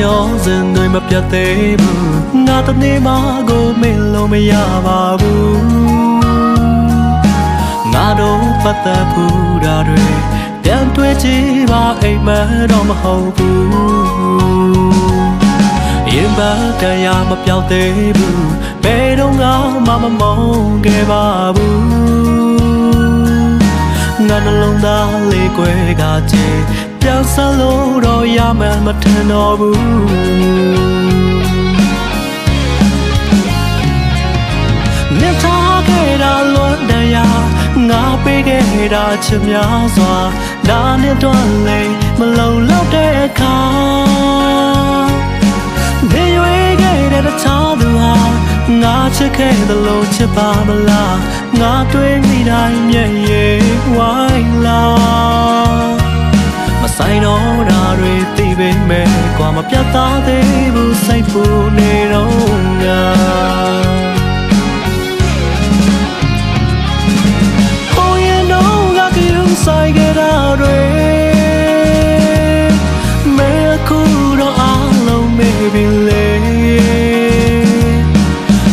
ရောစဉ်တွေမပြတ်သေးဘူးငါတနေ့မှကိုမင်းလို့မရပါဘူးငါတို့ပတ်သက်ဘူးတာတွေပြန်တွေ့ကြည့်ပါအိမ်မတော့မဟုတ်ဘူးရင်ပါတရားမပြောက်သေးဘူးဘယ်တော့မှမမုန်းခဲ့ပါဘူးငါနှလုံးသားလေးကွယ်ကချေပြန်ဆလို့တော့ရမှမထင်တော့ဘူးမြတ်ထားခဲ့တာလွန်တရားငါပေးခဲ့တာချစ်များစွာဒါနဲ့တော့လေမလုံလောက်တဲ့အခါနေရွေးခဲ့တဲ့တခြားသူဟာငါချစ်ခဲ့သလိုချစ်ပါမလားငါတွေ့မိတိုင်းမျက်ရည်ဝိုင်းလာမဆိုင်တော့တာတွေသိပေမဲ့ကွာမပြတ်သားသေးဘူးစိတ်ပူနေတော့ငါဟိုရင်တော့ငါကယူဆိုင်ခဲ့တာတွေမဲခုတော့အားလုံးမေ့ပြီလေ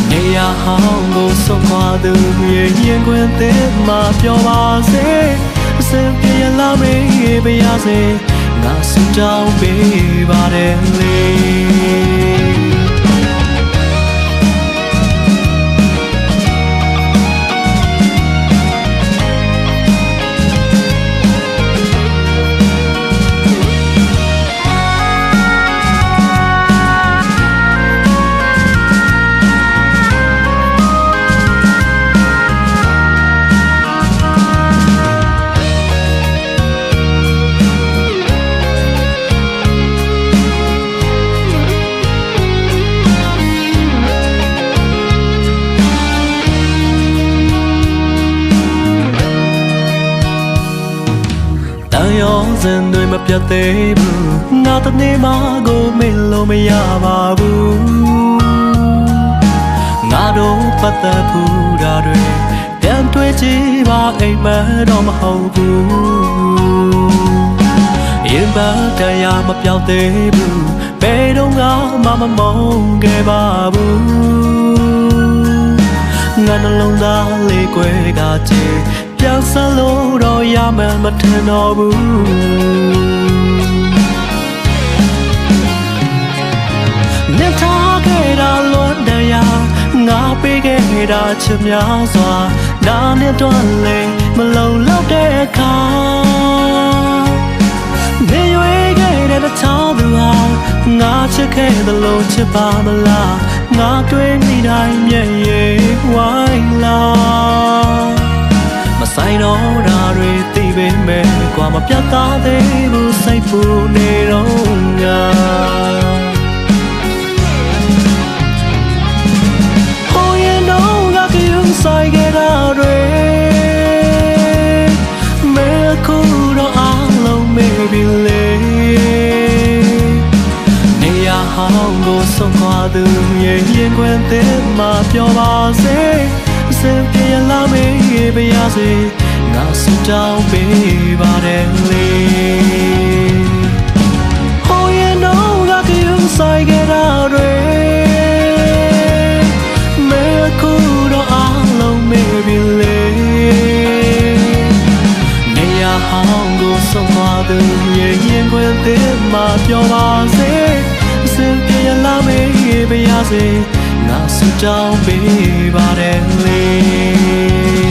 နေရဟောင်းကိုဆုံးခွာသူရဲ့ရင်ခွင်သေးမှပြောပါစေအစင်ပြေလာမေးပါရစေငါစတောင်းပေးပါတယ်လေရောစဉ်တွေမပြတ်သေးဘူးငါတနေ့မှကိုမင်းလို့မရပါဘူးငါတို့ပတ်သက်ဘူးတာတွေပြန်တွေ့ကြည့်ပါအိမ်မတော့မဟုတ်ဘူးရင်ပါတရားမပြောက်သေးဘူးဘယ်တော့မှမမုန်းခဲ့ပါဘူးငါနှလုံးသားလေးကွယ်ကချေပြန်ဆလို့တော့ရမှမထင်တော့ဘူးမြတ်ထားခဲ့တာလွန်တရားငါပေးခဲ့တာချစ်များစွာဒါနဲ့တော့လေမလုံလောက်တဲ့အခါနေရွေးခဲ့တဲ့တခြားသူဟာငါချစ်ခဲ့သလိုချစ်ပါမလားငါတွေ့မိတိုင်းမျက်ရည်ဝိုင်းလာမဆိုင်တော့တာတွေသိပေမဲ့ကွာမပြတ်သားသေးဘူးစိတ်ပူနေတော့ငါဟိုရင်တော့ငါကယူဆိုင်ခဲ့တာတွေမဲခုတော့အားလုံးမေ့ပြီလေနေရဟောင်းကိုဆုံးခွာသူရဲ့ရင်ခွင်သေးမှပြောပါစေစင်ပြေလာမေးပါရစေငါစတောင်းပေးပါတယ်လေဟိုရင်တော့ငါကယူဆိုင်ခဲ့တာတွေမဲခုတော့အားလုံးမေ့ပြီလေနေရဟောင်းကိုဆုံးသွားသူရဲ့ရင်ခွင်သေးမှပြောပါစေစင်ပြေလာမေးပါရစေငါစတောင်းပေးပါတယ်လေ